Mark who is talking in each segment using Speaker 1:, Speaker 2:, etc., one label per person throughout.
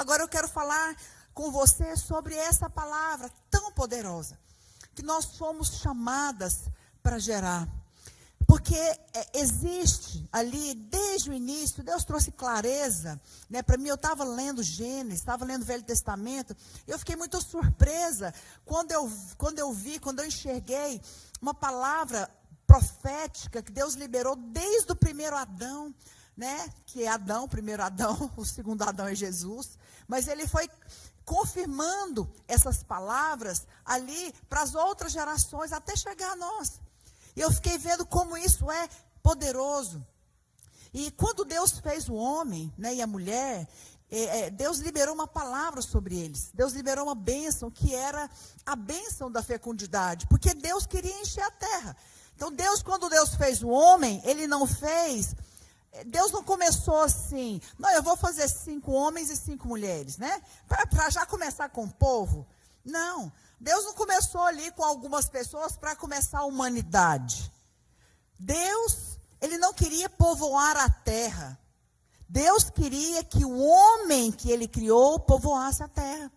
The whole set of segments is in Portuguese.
Speaker 1: Agora eu quero falar com você sobre essa palavra tão poderosa, que nós fomos chamadas para gerar. Porque existe ali, desde o início, Deus trouxe clareza, né, para mim. Eu estava lendo Gênesis, estava lendo o Velho Testamento, e eu fiquei muito surpresa quando eu enxerguei uma palavra profética que Deus liberou desde o primeiro Adão, né, que é Adão, o primeiro Adão, o segundo Adão é Jesus, mas ele foi confirmando essas palavras ali para as outras gerações, até chegar a nós. E eu fiquei vendo como isso é poderoso. E quando Deus fez o homem, né, e a mulher, Deus liberou uma palavra sobre eles. Deus liberou uma bênção, que era a bênção da fecundidade. Porque Deus queria encher a terra. Então quando Deus fez o homem, Ele não fez... Deus não começou assim, não, eu vou fazer 5 homens e 5 mulheres, né? Para já começar com o povo. Não. Deus não começou ali com algumas pessoas para começar a humanidade. Deus, Ele não queria povoar a terra. Deus queria que o homem que Ele criou povoasse a terra.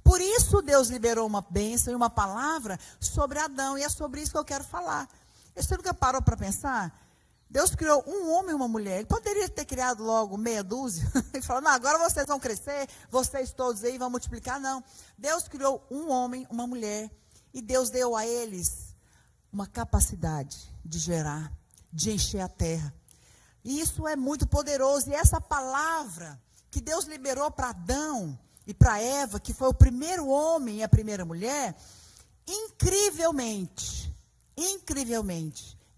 Speaker 1: Por isso Deus liberou uma bênção e uma palavra sobre Adão. E é sobre isso que eu quero falar. Você nunca parou para pensar? Deus criou um homem e uma mulher. Ele poderia ter criado logo meia dúzia. Ele falou, não, agora vocês vão crescer, vocês todos aí vão multiplicar. Não. Deus criou um homem, uma mulher. E Deus deu a eles uma capacidade de gerar, de encher a terra. E isso é muito poderoso. E essa palavra que Deus liberou para Adão e para Eva, que foi o primeiro homem e a primeira mulher, incrivelmente,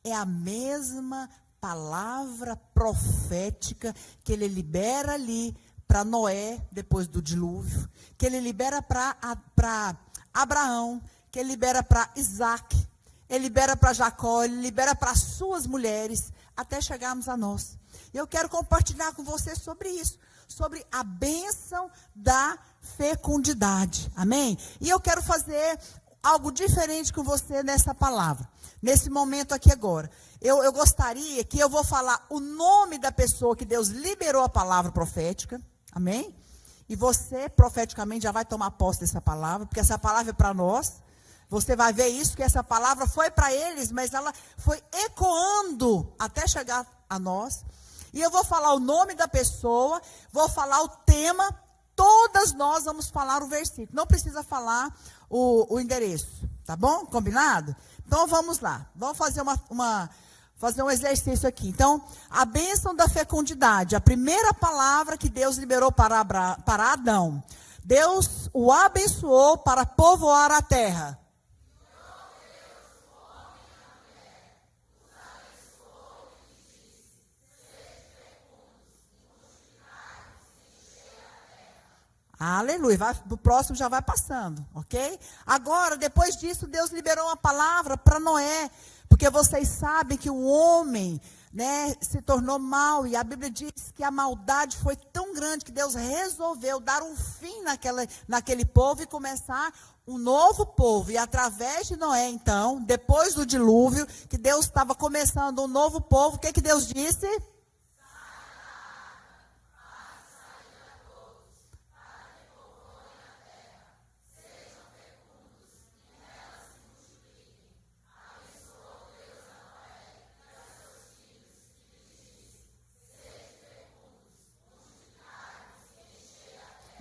Speaker 1: é a mesma palavra profética que Ele libera ali para Noé, depois do dilúvio, que Ele libera para Abraão, que Ele libera para Isaac, Ele libera para Jacó, Ele libera para as suas mulheres, até chegarmos a nós. E eu quero compartilhar com você sobre isso, sobre a bênção da fecundidade, amém? E eu quero fazer algo diferente com você nessa palavra, nesse momento aqui agora. Eu gostaria que eu vou falar o nome da pessoa que Deus liberou a palavra profética, amém? E você, profeticamente, já vai tomar posse dessa palavra, porque essa palavra é para nós. Você vai ver isso, que essa palavra foi para eles, mas ela foi ecoando até chegar a nós. E eu vou falar o nome da pessoa, vou falar o tema, todas nós vamos falar o versículo. Não precisa falar o endereço, tá bom? Combinado? Então vamos lá, vamos fazer fazer um exercício aqui. Então, a bênção da fecundidade, a primeira palavra que Deus liberou para Adão. Deus o abençoou para povoar a terra. Aleluia, o próximo já vai passando, ok? Agora, depois disso, Deus liberou uma palavra para Noé, porque vocês sabem que o homem, né, se tornou mau, e a Bíblia diz que a maldade foi tão grande que Deus resolveu dar um fim naquele povo e começar um novo povo. E através de Noé, então, depois do dilúvio, que Deus estava começando um novo povo, o que Deus disse?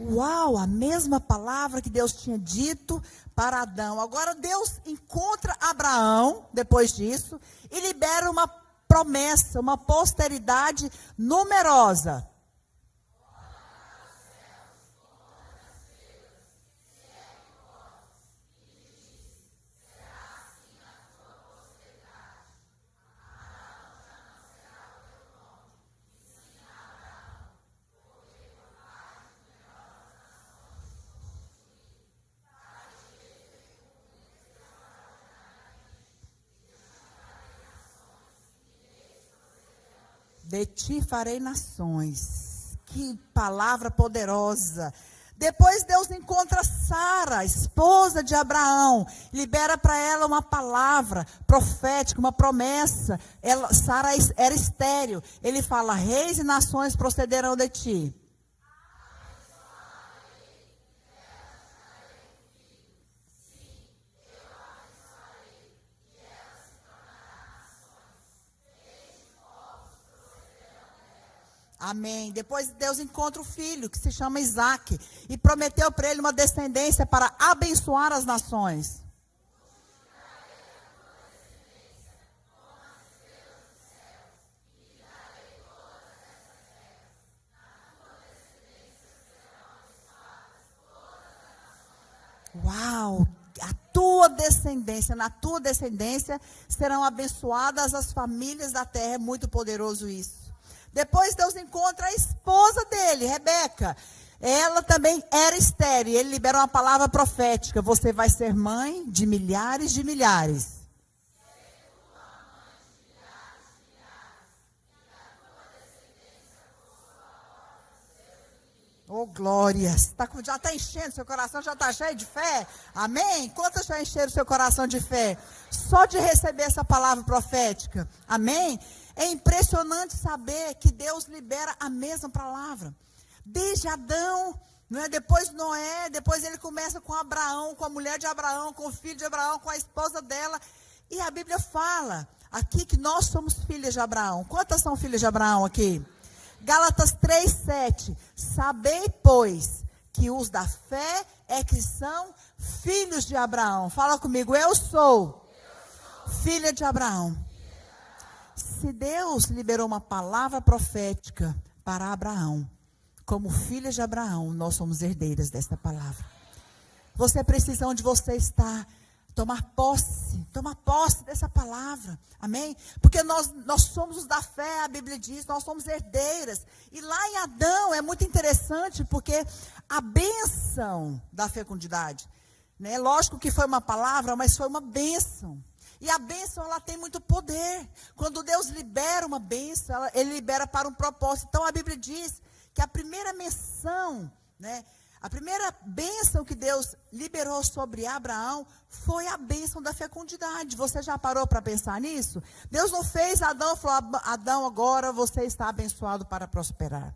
Speaker 1: Uau, a mesma palavra que Deus tinha dito para Adão. Agora Deus encontra Abraão, depois disso, e libera uma promessa, uma posteridade numerosa. De ti farei nações. Que palavra poderosa. Depois Deus encontra Sara, esposa de Abraão, libera para ela uma palavra profética, uma promessa. Sara era estéril. Ele fala, reis e nações procederão de ti. Amém. Depois Deus encontra o filho, que se chama Isaac, e prometeu para ele uma descendência para abençoar as nações. Uau! A tua descendência, na tua descendência serão abençoadas as famílias da terra. É muito poderoso isso. Depois Deus encontra a esposa dele, Rebeca. Ela também era estéril. Ele libera uma palavra profética: você vai ser mãe de milhares de milhares. Oh, glória. Já está enchendo, seu coração já está cheio de fé? Amém? Quantos já encheram seu coração de fé? Só de receber essa palavra profética. Amém? É impressionante saber que Deus libera a mesma palavra. Desde Adão, não é? Depois Noé, depois ele começa com Abraão, com a mulher de Abraão, com o filho de Abraão, com a esposa dela. E a Bíblia fala aqui que nós somos filhas de Abraão. Quantas são filhas de Abraão aqui? Gálatas 3:7. Sabei, pois, que os da fé é que são filhos de Abraão. Fala comigo, eu sou filha de Abraão. Se Deus liberou uma palavra profética para Abraão, como filha de Abraão, nós somos herdeiras desta palavra. Você precisa, onde você está, tomar posse dessa palavra, amém? Porque nós somos os da fé, a Bíblia diz, nós somos herdeiras. E lá em Adão é muito interessante, porque a bênção da fecundidade, né? Lógico que foi uma palavra, mas foi uma bênção. E a bênção, ela tem muito poder. Quando Deus libera uma bênção, Ele libera para um propósito. Então a Bíblia diz que a primeira menção, né? A primeira bênção que Deus liberou sobre Abraão foi a bênção da fecundidade. Você já parou para pensar nisso? Deus não fez Adão e falou: Adão, agora você está abençoado para prosperar.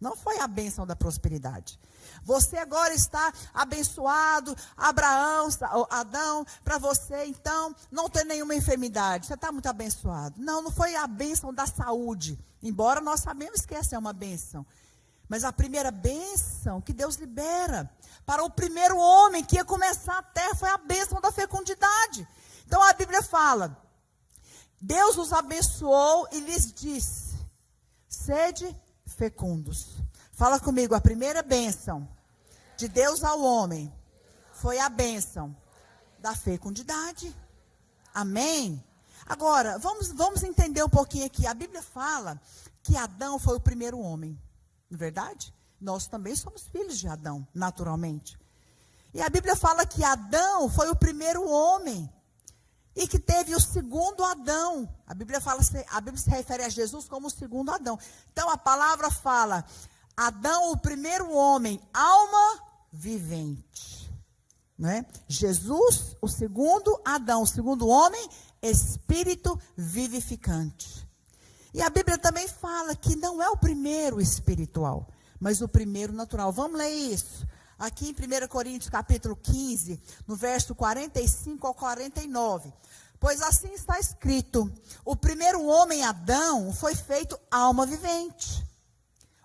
Speaker 1: Não foi a bênção da prosperidade. Você agora está abençoado, Adão, para você então não ter nenhuma enfermidade. Você está muito abençoado. Não foi a bênção da saúde. Embora nós sabemos que essa é uma bênção. Mas a primeira bênção que Deus libera para o primeiro homem que ia começar a terra foi a bênção da fecundidade. Então a Bíblia fala: Deus os abençoou e lhes disse: sede fecundos. Fala comigo, a primeira bênção de Deus ao homem foi a bênção da fecundidade. Amém? Agora, vamos entender um pouquinho aqui. A Bíblia fala que Adão foi o primeiro homem. Não é verdade? Nós também somos filhos de Adão, naturalmente. E a Bíblia fala que Adão foi o primeiro homem. E que teve o segundo Adão. A Bíblia se refere a Jesus como o segundo Adão. Então a palavra fala: Adão, o primeiro homem, alma vivente. Não é? Jesus, o segundo Adão, o segundo homem, espírito vivificante. E a Bíblia também fala que não é o primeiro espiritual, mas o primeiro natural. Vamos ler isso. Aqui em 1 Coríntios capítulo 15, no verso 45 ao 49. Pois assim está escrito: o primeiro homem, Adão, foi feito alma vivente.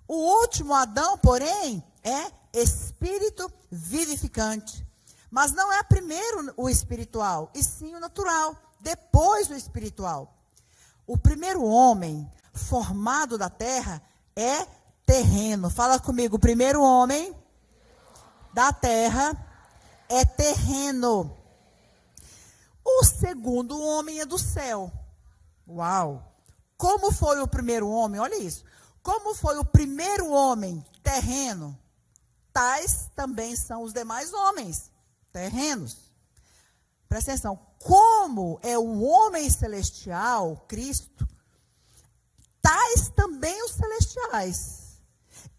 Speaker 1: O último Adão, porém, é espírito vivificante. Mas não é primeiro o espiritual, e sim o natural, depois o espiritual. O primeiro homem formado da terra é terreno. Fala comigo, o primeiro homem da terra é terreno. O segundo homem é do céu. Uau! Como foi o primeiro homem? Olha isso. Como foi o primeiro homem terreno, tais também são os demais homens terrenos. Presta atenção. Como é o homem celestial, Cristo, tais também os celestiais.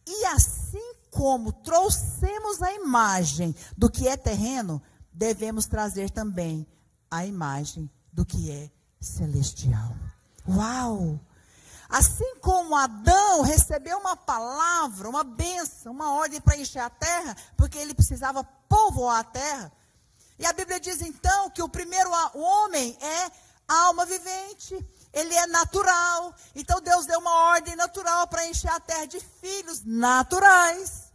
Speaker 1: E assim como trouxemos a imagem do que é terreno, devemos trazer também a imagem do que é celestial. Uau! Assim como Adão recebeu uma palavra, uma bênção, uma ordem para encher a terra, porque ele precisava povoar a terra. E a Bíblia diz então que o primeiro homem é alma vivente. Ele é natural. Então Deus deu uma ordem natural para encher a terra de filhos naturais.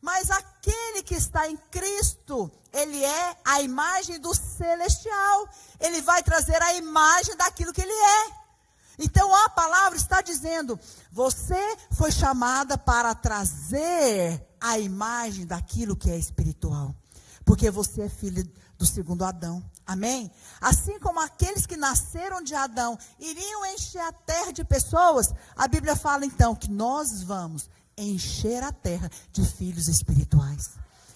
Speaker 1: Mas aquele que está em Cristo, ele é a imagem do celestial. Ele vai trazer a imagem daquilo que ele é. Então a palavra está dizendo, você foi chamada para trazer a imagem daquilo que é espiritual. Porque você é filho do segundo Adão. Amém? Assim como aqueles que nasceram de Adão iriam encher a terra de pessoas, a Bíblia fala então que nós vamos encher a terra de filhos espirituais.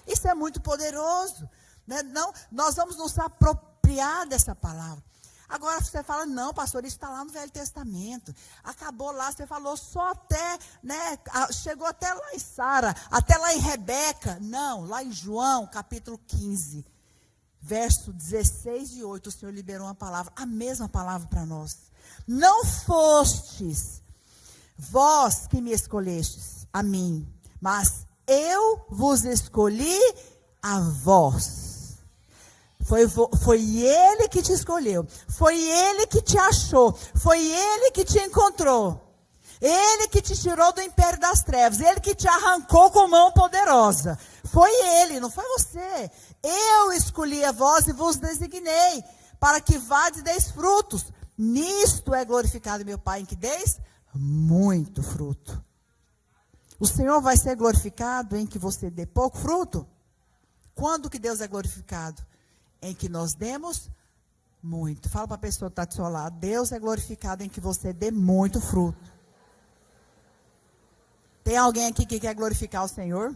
Speaker 1: Isso é muito poderoso, né? Não, nós vamos nos apropriar dessa palavra. Agora você fala, não, pastor, isso está lá no Velho Testamento. Acabou lá, você falou só até, né? Chegou até lá em Sara, até lá em Rebeca. Não, lá em João, capítulo 15. Verso 16 e 8, o Senhor liberou uma palavra, a mesma palavra para nós. Não fostes vós que me escolhestes, a mim, mas eu vos escolhi a vós. Foi Ele que te escolheu, foi Ele que te achou, foi Ele que te encontrou. Ele que te tirou do império das trevas, Ele que te arrancou com mão poderosa. Foi Ele, não foi você. Eu escolhi a vós e vos designei, para que vades e deis frutos. Nisto é glorificado meu Pai, em que deis muito fruto. O Senhor vai ser glorificado em que você dê pouco fruto? Quando que Deus é glorificado? Em que nós demos muito. Fala para a pessoa que está do seu lado, Deus é glorificado em que você dê muito fruto. Tem alguém aqui que quer glorificar o Senhor?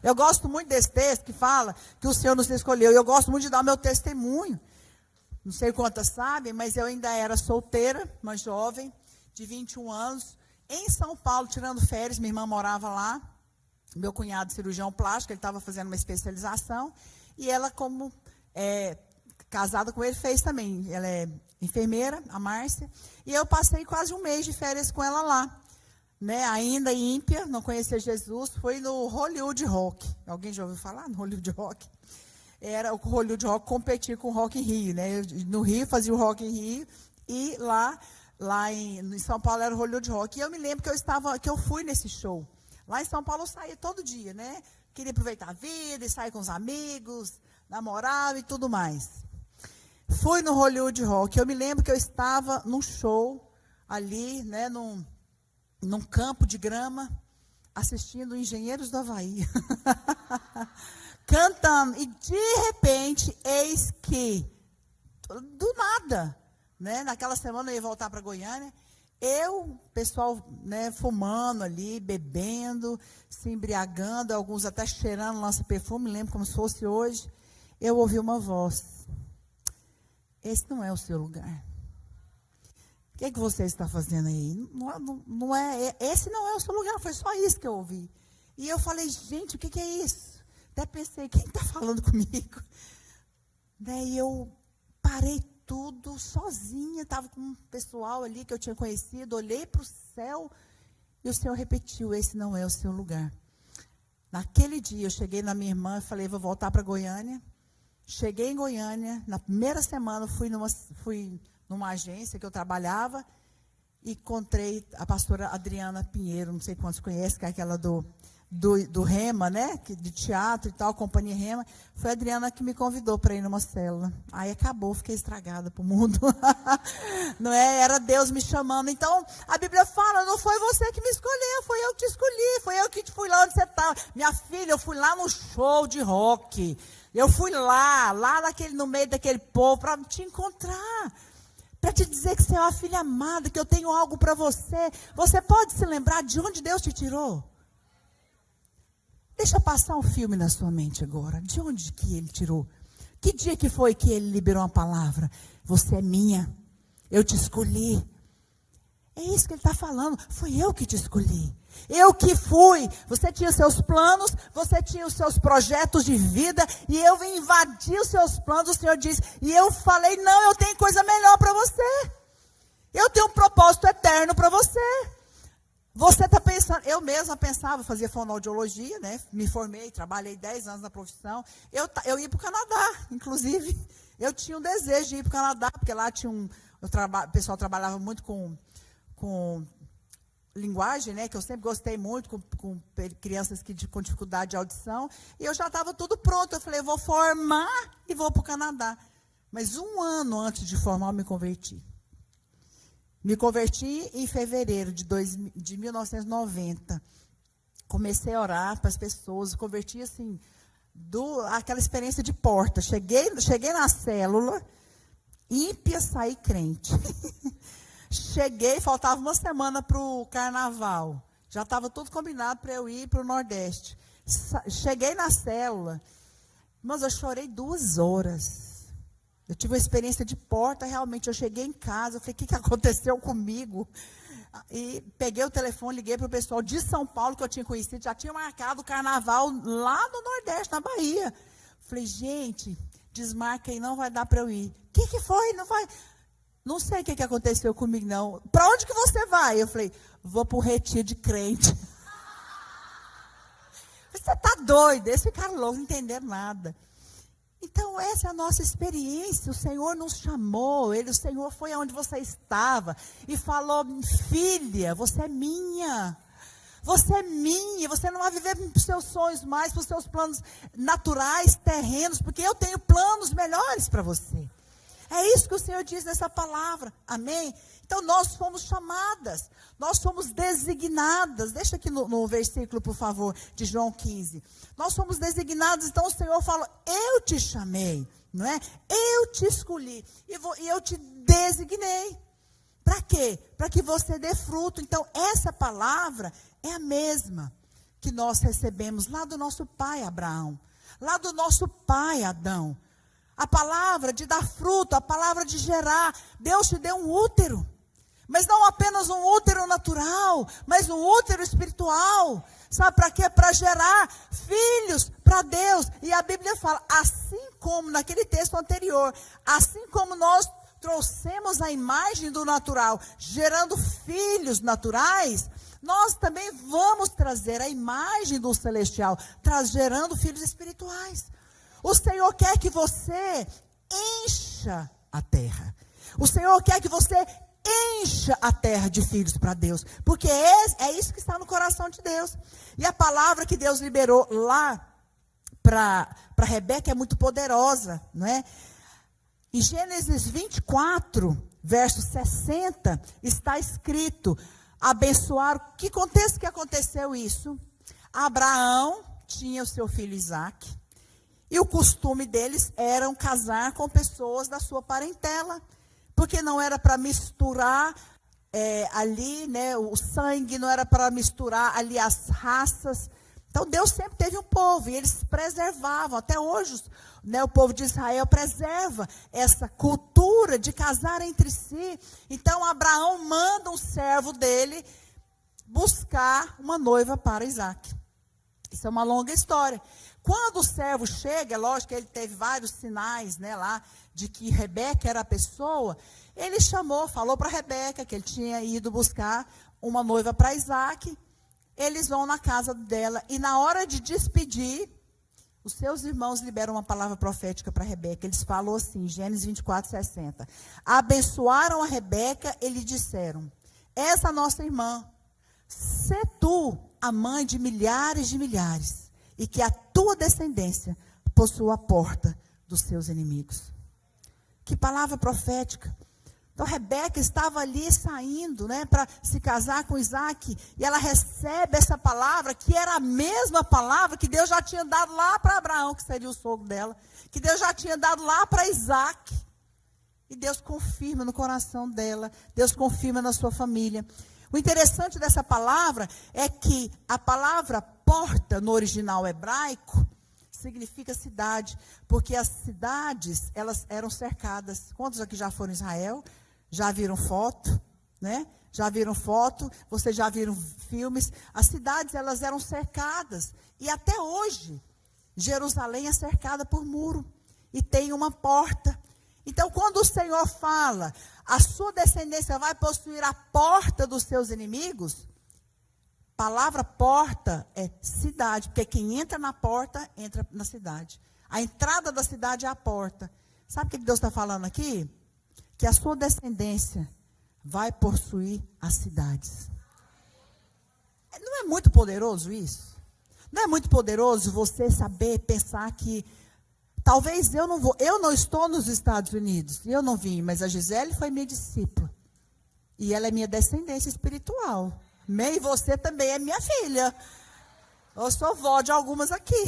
Speaker 1: Eu gosto muito desse texto que fala que o Senhor nos escolheu. E eu gosto muito de dar meu testemunho. Não sei quantas sabem, mas eu ainda era solteira, uma jovem, de 21 anos, em São Paulo, tirando férias. Minha irmã morava lá. Meu cunhado, cirurgião plástico, ele estava fazendo uma especialização. E ela, como casada com ele, fez também. Ela é enfermeira, a Márcia. E eu passei quase um mês de férias com ela lá. Né, ainda ímpia, não conhecia Jesus, foi no Hollywood Rock. Alguém já ouviu falar no Hollywood Rock? Era o Hollywood Rock competir com o Rock in Rio, né? No Rio fazia o Rock in Rio e lá em São Paulo era o Hollywood Rock. E eu me lembro que eu fui nesse show. Lá em São Paulo eu saía todo dia, né? Queria aproveitar a vida e sair com os amigos, namorava e tudo mais. Fui no Hollywood Rock. Eu me lembro que eu estava num show ali, né? Num campo de grama, assistindo Engenheiros do Havaí. Cantando. E de repente, eis que, do nada, né? Naquela semana eu ia voltar para Goiânia. Pessoal, né, fumando ali, bebendo, se embriagando, alguns até cheirando lança-perfume, lembro como se fosse hoje. Eu ouvi uma voz. Esse não é o seu lugar. O que você está fazendo aí? Esse não é o seu lugar, foi só isso que eu ouvi. E eu falei, gente, o que é isso? Até pensei, quem está falando comigo? Daí eu parei tudo sozinha, estava com um pessoal ali que eu tinha conhecido, olhei para o céu e o Senhor repetiu, esse não é o seu lugar. Naquele dia eu cheguei na minha irmã e falei, vou voltar para Goiânia. Cheguei em Goiânia, na primeira semana fui numa agência que eu trabalhava e encontrei a pastora Adriana Pinheiro, não sei quantos conhecem, que é aquela do Rema, né? De teatro e tal, Companhia Rema. Foi a Adriana que me convidou para ir numa célula. Aí acabou, fiquei estragada para o mundo. Não é? Era Deus me chamando. Então, a Bíblia fala, não foi você que me escolheu, foi eu que te escolhi, foi eu que fui lá onde você estava. Minha filha, eu fui lá no show de rock. Eu fui lá no meio daquele povo, para te encontrar. Para te dizer que você é uma filha amada, que eu tenho algo para você. Você pode se lembrar de onde Deus te tirou? Deixa passar um filme na sua mente agora. De onde que Ele tirou? Que dia que foi que Ele liberou uma palavra? Você é minha. Eu te escolhi. É isso que Ele está falando. Foi eu que te escolhi. Eu que fui. Você tinha seus planos, você tinha os seus projetos de vida, e eu vim invadir os seus planos. O Senhor disse, e eu falei, não, eu tenho coisa melhor para você. Eu tenho um propósito eterno para você. Você está pensando, eu mesma pensava, fazia fonoaudiologia, né? Me formei, trabalhei 10 anos na profissão. Eu ia para o Canadá, inclusive. Eu tinha um desejo de ir para o Canadá, porque lá tinha o pessoal trabalhava muito com linguagem, né, que eu sempre gostei muito, com crianças com dificuldade de audição, e eu já estava tudo pronto. Eu falei, eu vou formar e vou para o Canadá. Mas 1 ano antes de formar, eu me converti. Me converti em fevereiro de 1990. Comecei a orar para as pessoas, converti assim, aquela experiência de porta. Cheguei na célula, ímpia, saí crente. Cheguei, faltava 1 semana para o carnaval. Já estava tudo combinado para eu ir para o Nordeste. Cheguei na célula, mas eu chorei 2 horas. Eu tive uma experiência de porta, realmente. Eu cheguei em casa, eu falei, o que aconteceu comigo? E peguei o telefone, liguei para o pessoal de São Paulo, que eu tinha conhecido, já tinha marcado o carnaval lá no Nordeste, na Bahia. Falei, gente, desmarca aí, não vai dar para eu ir. O que foi? Não vai... Não sei o que aconteceu comigo, não. Para onde que você vai? Eu falei, vou para um retiro de crente. Você está doido? Eles ficaram loucos, não entenderam nada. Então, essa é a nossa experiência. O Senhor nos chamou, o Senhor foi aonde você estava e falou, filha, você é minha. Você é minha, você não vai viver para os seus sonhos mais, para os seus planos naturais, terrenos, porque eu tenho planos melhores para você. É isso que o Senhor diz nessa palavra, amém? Então nós fomos chamadas, nós fomos designadas. Deixa aqui no versículo, por favor, de João 15. Nós fomos designados, então o Senhor fala, eu te chamei, não é? Eu te escolhi e eu te designei. Para quê? Para que você dê fruto. Então essa palavra é a mesma que nós recebemos lá do nosso pai Abraão, lá do nosso pai Adão. A palavra de dar fruto, a palavra de gerar. Deus te deu um útero. Mas não apenas um útero natural, mas um útero espiritual. Sabe para quê? Para gerar filhos para Deus. E a Bíblia fala, assim como naquele texto anterior, assim como nós trouxemos a imagem do natural, gerando filhos naturais, nós também vamos trazer a imagem do celestial, gerando filhos espirituais. O Senhor quer que você encha a terra. O Senhor quer que você encha a terra de filhos para Deus. Porque é isso que está no coração de Deus. E a palavra que Deus liberou lá para Rebeca é muito poderosa, não é? Em Gênesis 24, verso 60, está escrito, abençoar. Que contexto que aconteceu isso? Abraão tinha o seu filho Isaque. E o costume deles era casar com pessoas da sua parentela. Porque não era para misturar ali, né, o sangue, não era para misturar ali as raças. Então Deus sempre teve um povo e eles preservavam. Até hoje, né, o povo de Israel preserva essa cultura de casar entre si. Então Abraão manda um servo dele buscar uma noiva para Isaque. Isso é uma longa história. Quando o servo chega, é lógico que ele teve vários sinais, né, lá, de que Rebeca era a pessoa. Ele falou para Rebeca que ele tinha ido buscar uma noiva para Isaque. Eles vão na casa dela e na hora de despedir, os seus irmãos liberam uma palavra profética para Rebeca. Eles falam assim, Gênesis 24, 60. Abençoaram a Rebeca e lhe disseram, essa nossa irmã, sê tu a mãe de milhares, e que a tua descendência possua a porta dos seus inimigos. Que palavra profética. Então, Rebeca estava ali saindo, né, para se casar com Isaque, e ela recebe essa palavra, que era a mesma palavra que Deus já tinha dado lá para Abraão, que seria o sogro dela, que Deus já tinha dado lá para Isaque. E Deus confirma no coração dela, Deus confirma na sua família. O interessante dessa palavra é que a palavra porta, no original hebraico, significa cidade, porque as cidades, elas eram cercadas. Quantos aqui já foram em Israel? Já viram foto, né? Já viram foto, vocês já viram filmes. As cidades, elas eram cercadas. E até hoje, Jerusalém é cercada por muro. E tem uma porta. Então, quando o Senhor fala, a sua descendência vai possuir a porta dos seus inimigos, a palavra porta é cidade, porque quem entra na porta, entra na cidade. A entrada da cidade é a porta. Sabe o que Deus está falando aqui? que a sua descendência vai possuir as cidades. Não é muito poderoso isso? Não é muito poderoso você saber, pensar que talvez eu não estou nos Estados Unidos, e eu não vim, mas a Gisele foi minha discípula. E ela é minha descendência espiritual. Amém? E você também é minha filha. Eu sou vó de algumas aqui.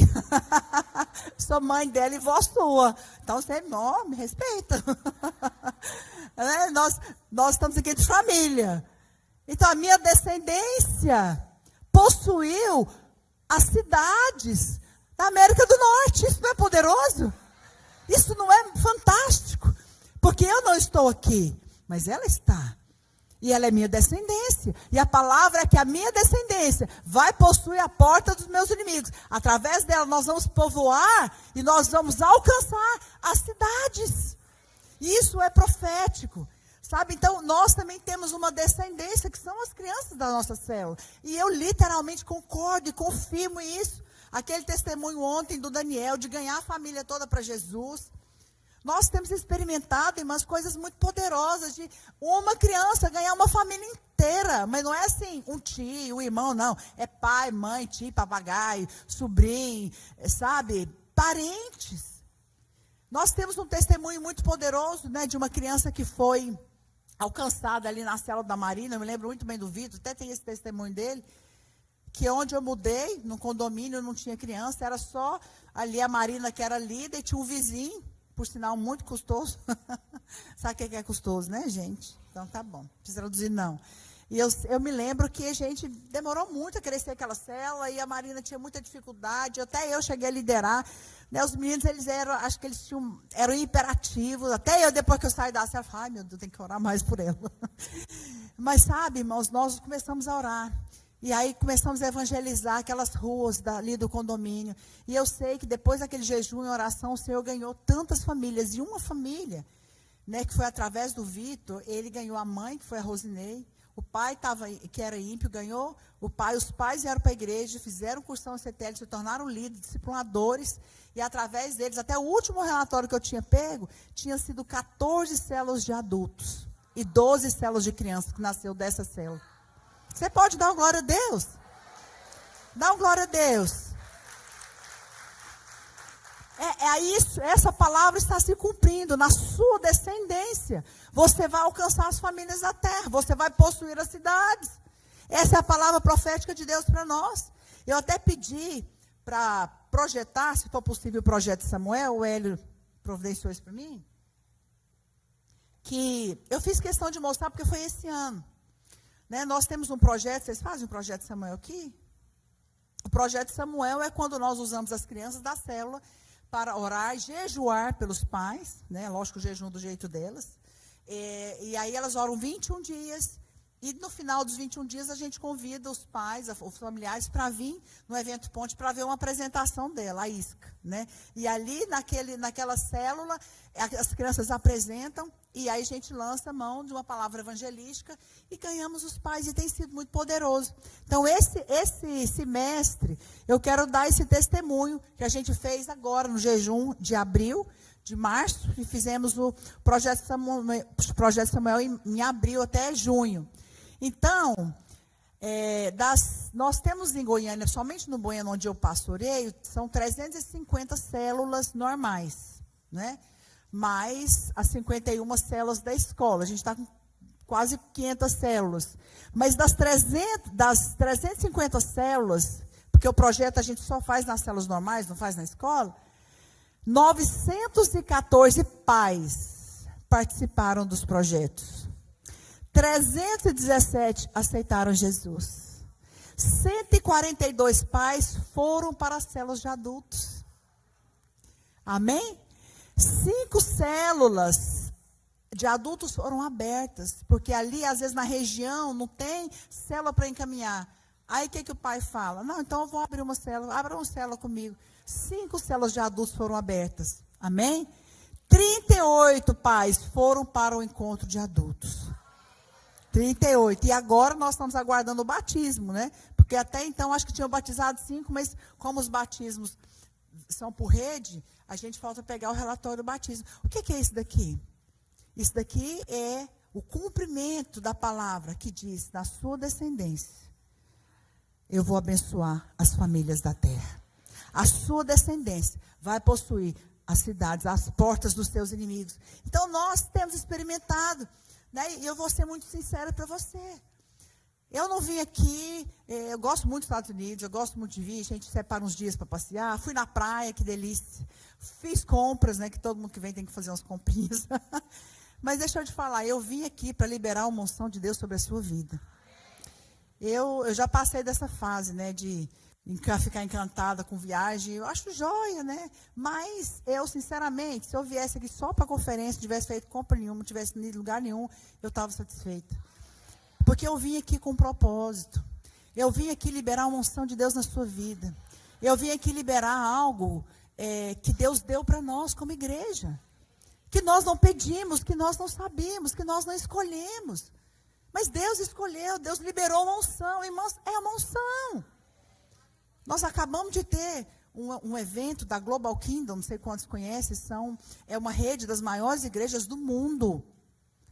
Speaker 1: Sou mãe dela e vó sua. Então você não, me respeita. Nós estamos aqui de família. Então a minha descendência possuiu as cidades da América do Norte. Isso não é poderoso? Isso não é fantástico? Porque eu não estou aqui, mas ela está. E ela é minha descendência. E a palavra é que a minha descendência vai possuir a porta dos meus inimigos. Através dela nós vamos povoar e nós vamos alcançar as cidades. Isso é profético. Sabe? Então nós também temos uma descendência que são as crianças da nossa célula. E eu literalmente concordo e confirmo isso. Aquele testemunho ontem do Daniel de ganhar a família toda para Jesus. Nós temos experimentado umas coisas muito poderosas de uma criança ganhar uma família inteira. Mas não é assim, um tio, um irmão, não. É pai, mãe, tio, papagaio, sobrinho, sabe? Parentes. Nós temos um testemunho muito poderoso, né, de uma criança que foi alcançada ali na célula da Marina. Eu me lembro muito bem do Vitor, até tem esse testemunho dele. Que onde eu mudei, no condomínio, não tinha criança. Era só ali a Marina que era líder e tinha um vizinho. Por sinal, muito custoso. Sabe o que é custoso, né, gente? Então, tá bom. Não precisa traduzir, não. E eu me lembro que a gente demorou muito a crescer aquela célula e a Marina tinha muita dificuldade. Até eu cheguei a liderar. Né, os meninos, eles eram, acho que eles eram imperativos. Até eu, depois que eu saí da célula, falei, ai, meu Deus, tem que orar mais por ela. Mas, sabe, irmãos, nós começamos a orar. E aí começamos a evangelizar aquelas ruas ali do condomínio. E eu sei que depois daquele jejum e oração, o Senhor ganhou tantas famílias. E uma família, né, que foi através do Vitor, ele ganhou a mãe, que foi a Rosinei. O pai, que era ímpio, ganhou o pai. Os pais vieram para a igreja, fizeram cursão CTL, se tornaram líderes, discipuladores. E através deles, até o último relatório que eu tinha pego, tinha sido 14 células de adultos. E 12 células de crianças que nasceu dessa célula. Você pode dar uma glória a Deus? Dá uma glória a Deus. Isso, essa palavra está se cumprindo na sua descendência. Você vai alcançar as famílias da terra. Você vai possuir as cidades. Essa é a palavra profética de Deus para nós. Eu até pedi para projetar, se for possível, o projeto de Samuel. O Hélio providenciou isso para mim. Que eu fiz questão de mostrar porque foi esse ano. Né, nós temos um projeto, vocês fazem um projeto de Samuel aqui? O projeto de Samuel é quando nós usamos as crianças da célula para orar e jejuar pelos pais, né, lógico, o jejum do jeito delas. E aí elas oram 21 dias, e no final dos 21 dias a gente convida os pais, os familiares, para vir no evento Ponte para ver uma apresentação dela, a isca. Né? E ali, naquela célula, as crianças apresentam, e aí a gente lança a mão de uma palavra evangelística e ganhamos os pais, e tem sido muito poderoso. Então, esse semestre, eu quero dar esse testemunho que a gente fez agora no jejum de abril, de março, e fizemos o projeto Samuel em abril até junho. Então, nós temos em Goiânia, somente no Goiânia, onde eu pastoreio, são 350 células normais, né? Mais as 51 células da escola. A gente está com quase 500 células. Mas das 350 células, porque o projeto a gente só faz nas células normais, não faz na escola, 914 pais participaram dos projetos. 317 aceitaram Jesus. 142 pais foram para as células de adultos. Amém? 5 células de adultos foram abertas, porque ali, às vezes, na região, não tem célula para encaminhar. Aí, o que o pai fala? Não, então eu vou abrir uma célula, abra uma célula comigo. 5 células de adultos foram abertas. Amém? 38 pais foram para o encontro de adultos. 38. E agora nós estamos aguardando o batismo, né? Porque até então, acho que tinham batizado 5, mas como os batismos são por rede, a gente falta pegar o relatório do batismo. O que é isso daqui? Isso daqui é o cumprimento da palavra que diz, na sua descendência, eu vou abençoar as famílias da terra. A sua descendência vai possuir as cidades, as portas dos seus inimigos. Então, nós temos experimentado, né? E eu vou ser muito sincera para você. Eu não vim aqui, eu gosto muito dos Estados Unidos, eu gosto muito de vir, a gente separa uns dias para passear, fui na praia, que delícia. Fiz compras, né, que todo mundo que vem tem que fazer umas comprinhas. Mas deixa eu te falar, eu vim aqui para liberar uma unção de Deus sobre a sua vida. Eu já passei dessa fase, né, de ficar encantada com viagem, eu acho joia, né? Mas eu, sinceramente, se eu viesse aqui só para a conferência, não tivesse feito compra nenhuma, não tivesse ido em lugar nenhum, eu estava satisfeita. Porque eu vim aqui com um propósito. Eu vim aqui liberar uma unção de Deus na sua vida. Eu vim aqui liberar algo que Deus deu para nós como igreja. Que nós não pedimos, que nós não sabíamos, que nós não escolhemos. Mas Deus escolheu, Deus liberou uma unção. Irmãos, é uma unção. Nós acabamos de ter um evento da Global Kingdom, não sei quantos conhecem, é uma rede das maiores igrejas do mundo.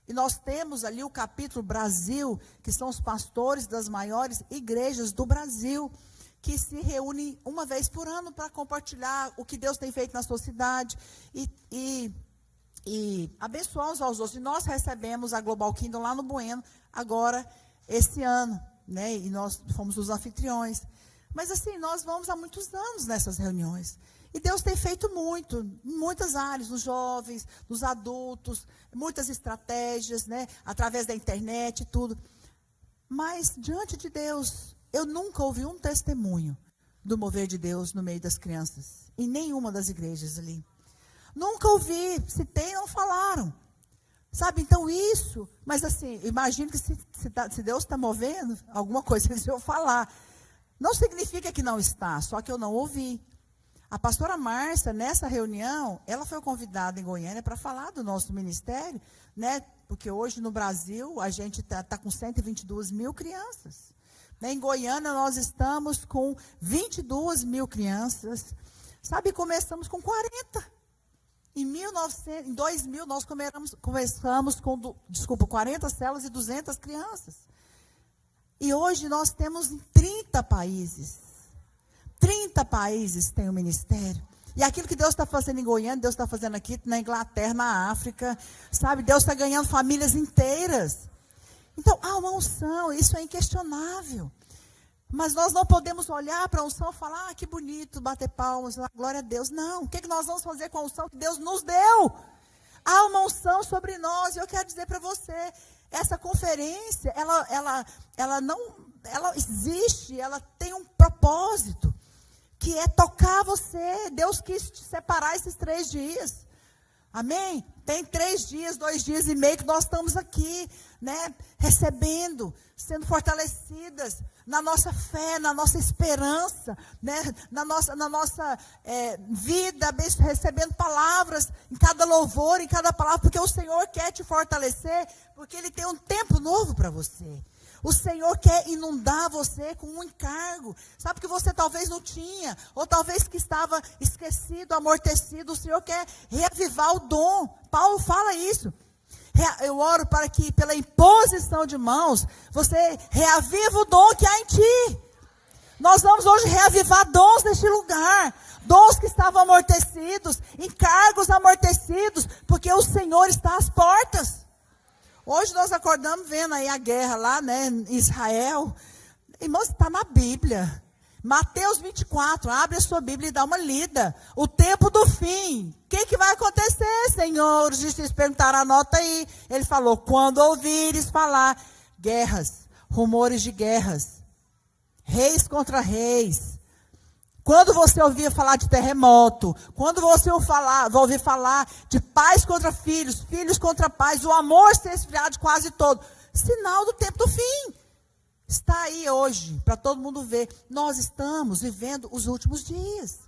Speaker 1: E nós temos ali o capítulo Brasil, que são os pastores das maiores igrejas do Brasil, que se reúnem uma vez por ano para compartilhar o que Deus tem feito na sua cidade e abençoar uns aos outros. E nós recebemos a Global Kingdom lá no Bueno, agora, esse ano, né? E nós fomos os anfitriões. Mas assim, nós vamos há muitos anos nessas reuniões. E Deus tem feito muito, em muitas áreas, nos jovens, nos adultos, muitas estratégias, né, através da internet e tudo. Mas, diante de Deus, eu nunca ouvi um testemunho do mover de Deus no meio das crianças, em nenhuma das igrejas ali. Nunca ouvi, se tem, não falaram. Sabe, então isso, mas assim, imagino que se Deus está movendo, alguma coisa eles vão falar. Não significa que não está, só que eu não ouvi. A pastora Márcia, nessa reunião, ela foi convidada em Goiânia para falar do nosso ministério, né? Porque hoje no Brasil a gente está com 122 mil crianças. Né? Em Goiânia nós estamos com 22 mil crianças. Sabe, começamos com 40. Em 2000 nós começamos com 40 células e 200 crianças. E hoje nós temos em 30 países. 30 países têm o ministério. E aquilo que Deus está fazendo em Goiânia, Deus está fazendo aqui na Inglaterra, na África. Sabe, Deus está ganhando famílias inteiras. Então, há uma unção, isso é inquestionável. Mas nós não podemos olhar para a unção e falar, que bonito, bater palmas, glória a Deus. Não, o que nós vamos fazer com a unção que Deus nos deu? Há uma unção sobre nós, e eu quero dizer para você, essa conferência, ela existe, ela tem um propósito, que é tocar você. Deus quis te separar esses 3 dias. Amém? Tem 3 dias, 2 dias e meio que nós estamos aqui, né? Recebendo, sendo fortalecidas na nossa fé, na nossa esperança, né? na nossa vida, recebendo palavras em cada louvor, em cada palavra, porque o Senhor quer te fortalecer, porque Ele tem um tempo novo para você. O Senhor quer inundar você com um encargo, sabe, que você talvez não tinha, ou talvez que estava esquecido, amortecido. O Senhor quer reavivar o dom. Paulo fala isso. Eu oro para que, pela imposição de mãos, você reaviva o dom que há em ti. Nós vamos hoje reavivar dons neste lugar, dons que estavam amortecidos, encargos amortecidos, porque o Senhor está às portas. Hoje nós acordamos vendo aí a guerra lá, né, em Israel. Irmãos, está na Bíblia. Mateus 24, abre a sua Bíblia e dá uma lida. O tempo do fim. O que vai acontecer, Senhor? Os juízes perguntaram, anota aí. Ele falou, quando ouvires falar guerras, rumores de guerras, reis contra reis. Quando você ouvir falar de terremoto, quando você ouvir falar de pais contra filhos, filhos contra pais, o amor ser esfriado quase todo, sinal do tempo do fim. Está aí hoje, para todo mundo ver. Nós estamos vivendo os últimos dias.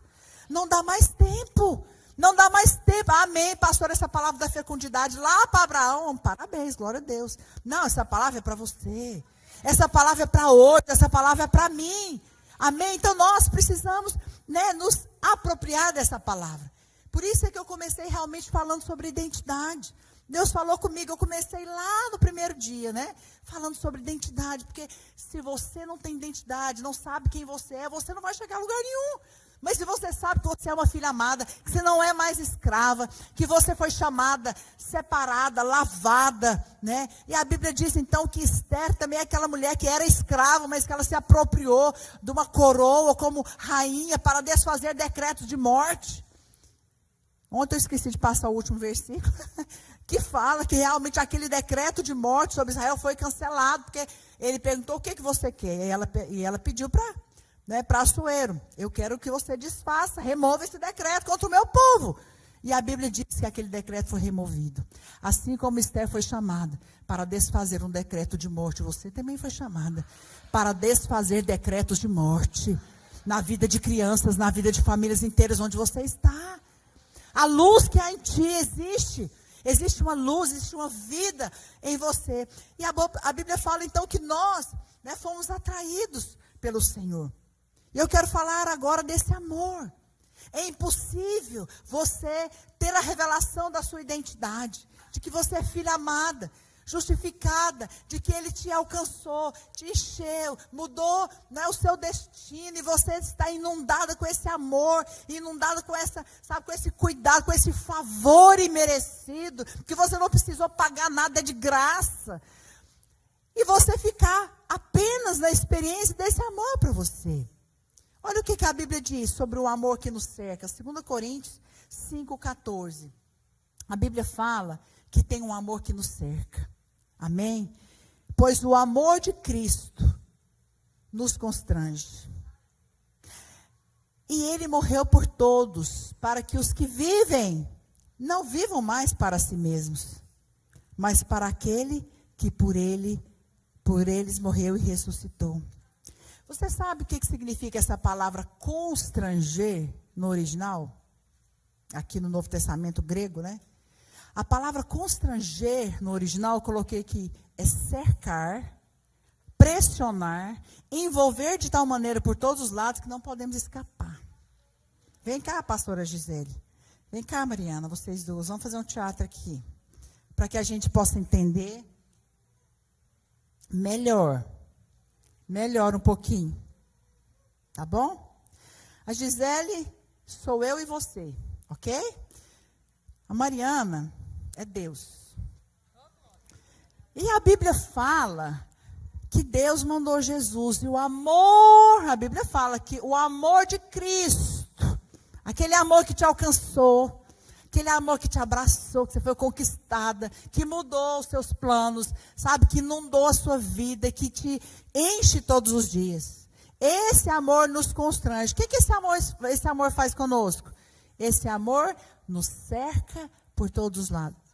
Speaker 1: Não dá mais tempo. Não dá mais tempo. Amém, pastor, essa palavra da fecundidade lá para Abraão. Parabéns, glória a Deus. Não, essa palavra é para você. Essa palavra é para hoje, essa palavra é para mim. Amém? Então nós precisamos, né, nos apropriar dessa palavra. Por isso é que eu comecei realmente falando sobre identidade. Deus falou comigo, eu comecei lá no primeiro dia, né? Falando sobre identidade, porque se você não tem identidade, não sabe quem você não vai chegar a lugar nenhum. Mas se você sabe que você é uma filha amada, que você não é mais escrava, que você foi chamada, separada, lavada, né? E a Bíblia diz então que Esther também é aquela mulher que era escrava, mas que ela se apropriou de uma coroa como rainha para desfazer decretos de morte. Ontem eu esqueci de passar o último versículo, que fala que realmente aquele decreto de morte sobre Israel foi cancelado, porque ele perguntou o que você quer, e ela pediu para Assuero, eu quero que você desfaça, remova esse decreto contra o meu povo. E a Bíblia diz que aquele decreto foi removido. Assim como Esther foi chamada para desfazer um decreto de morte, você também foi chamada para desfazer decretos de morte na vida de crianças, na vida de famílias inteiras onde você está. A luz que há em ti existe. Existe uma luz, existe uma vida em você. E a Bíblia fala então que nós fomos atraídos pelo Senhor. E eu quero falar agora desse amor. É impossível você ter a revelação da sua identidade, de que você é filha amada, justificada, de que Ele te alcançou, te encheu, mudou o seu destino, e você está inundada com esse amor, inundada com com esse cuidado, com esse favor imerecido, que você não precisou pagar nada, é de graça. E você ficar apenas na experiência desse amor para você. Olha o que a Bíblia diz sobre o amor que nos cerca. 2 Coríntios 5,14. A Bíblia fala que tem um amor que nos cerca. Amém? Pois o amor de Cristo nos constrange. E Ele morreu por todos, para que os que vivem não vivam mais para si mesmos, mas para aquele que por eles morreu e ressuscitou. Você sabe o que significa essa palavra constranger no original? Aqui no Novo Testamento grego, né? A palavra constranger no original, eu coloquei aqui, é cercar, pressionar, envolver de tal maneira por todos os lados que não podemos escapar. Vem cá, pastora Gisele. Vem cá, Mariana, vocês duas. Vamos fazer um teatro aqui. Para que a gente possa entender melhor um pouquinho. Tá bom? A Gisele sou eu e você, ok? A Mariana é Deus. E a Bíblia fala que Deus mandou Jesus. E o amor, a Bíblia fala que o amor de Cristo, aquele amor que te alcançou, aquele amor que te abraçou, que você foi conquistada, que mudou os seus planos, sabe, que inundou a sua vida, que te enche todos os dias. Esse amor nos constrange. O que esse amor faz conosco? Esse amor nos cerca por todos os lados.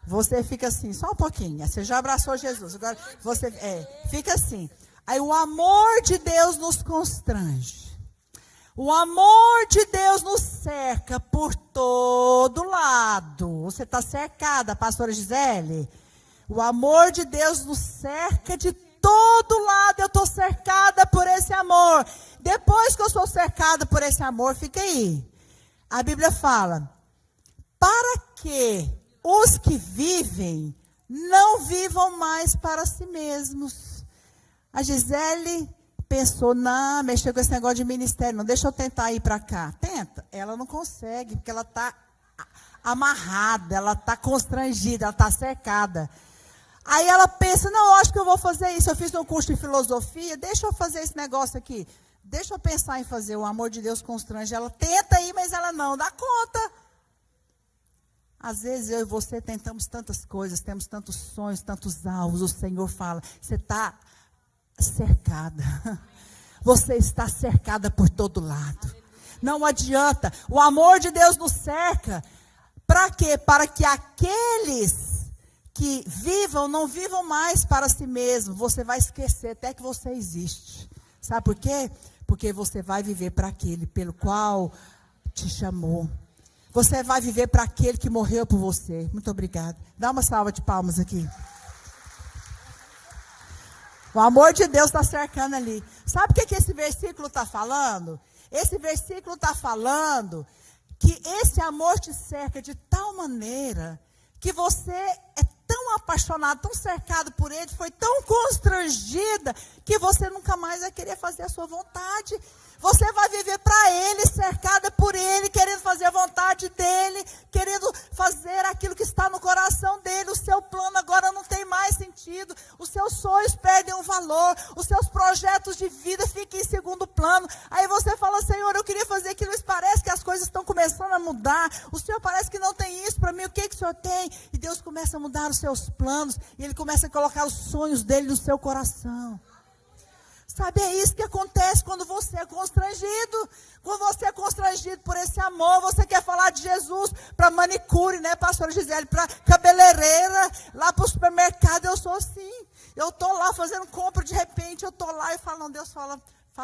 Speaker 1: Você fica assim, só um pouquinho. Você já abraçou Jesus. Agora você fica assim. Aí o amor de Deus nos constrange. O amor de Deus nos cerca por todo lado. Você está cercada, pastora Gisele? O amor de Deus nos cerca de todo lado. Eu estou cercada por esse amor. Depois que eu sou cercada por esse amor, fica aí. A Bíblia fala, para que os que vivem não vivam mais para si mesmos. A Gisele pensou, não, mexeu com esse negócio de ministério, não, deixa eu tentar ir para cá. Tenta. Ela não consegue, porque ela está amarrada, ela está constrangida, ela está cercada. Aí ela pensa, não, eu acho que eu vou fazer isso. Eu fiz um curso de filosofia, deixa eu fazer esse negócio aqui. Deixa eu pensar em fazer, o amor de Deus constrange. Ela tenta ir, mas ela não dá conta. Às vezes eu e você tentamos tantas coisas, temos tantos sonhos, tantos alvos. O Senhor fala, você está cercada. Você está cercada por todo lado. Não adianta. O amor de Deus nos cerca. Para quê? Para que aqueles que vivam, não vivam mais para si mesmos. Você vai esquecer até que você existe. Sabe por quê? Porque você vai viver para aquele pelo qual te chamou. Você vai viver para aquele que morreu por você. Muito obrigada. Dá uma salva de palmas aqui. O amor de Deus está cercando ali. Sabe o que esse versículo está falando? Esse versículo está falando que esse amor te cerca de tal maneira que você é tão apaixonado, tão cercado por ele, foi tão constrangida, que você nunca mais vai querer fazer a sua vontade. Você vai viver para ele, cercada por ele, querendo fazer a vontade dele, querendo fazer aquilo que está no coração dele. O seu plano agora não tem mais sentido. Os seus sonhos perdem o valor. Os seus projetos de vida ficam em segundo plano. Aí você fala, Senhor, eu queria fazer aquilo, mas parece que as coisas estão começando a mudar. O Senhor parece que não tem isso para mim. O que o Senhor tem? E Deus começa a mudar os seus planos. E Ele começa a colocar os sonhos dele no seu coração. Sabe, é isso que acontece quando você é constrangido. Quando você é constrangido por esse amor, você quer falar de Jesus para manicure, né, pastora Gisele, para cabeleireira, lá para o supermercado. Eu sou assim. Eu estou lá fazendo compra, de repente eu estou lá e falo, não, Deus fala